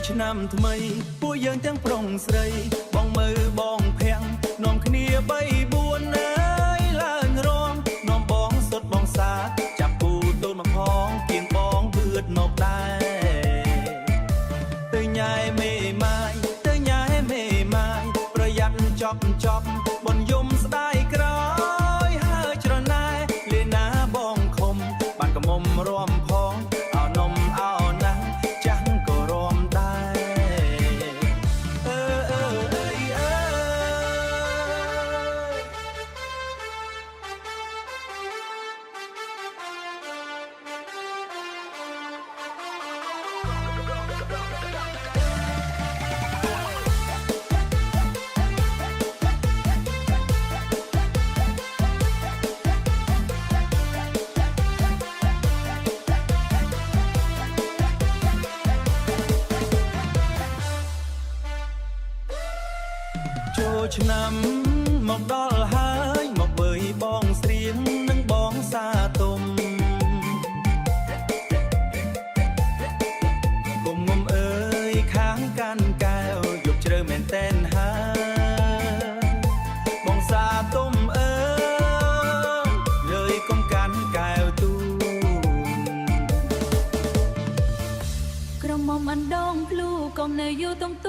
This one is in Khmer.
ឆ្នាំថ្មីពួកយើងទាំងប្រុងស្រីបងមើលបងភាំងនាំគ្នា3 4អើយឡើងរំនាំបងសុតបងសាចាប់ពូតូនមកផងគៀងបងវឿតមកដែរទៅញ៉ែមេម៉ាយទៅញ៉ែមេម៉ាយប្រយ័ត្នចប់បនយំស្ដាយក្រោយហើយច្រណែលេណាបងខំបានកមុំរំផងអោនំអោណាស់ចាស់ក៏រំដែរចូលឆ្នាំមកដល់ហើយមកបើយបងស្រៀងនិងបងសាទុំគុំងំអើយខាងកាន់កែវយប់ជ្រៅមែនតែនហើយបងសាទុំអើយលើយកុំកាន់កែវទូក្រមុំអណ្ដងភ្លូកុំនៅយូរទំទូ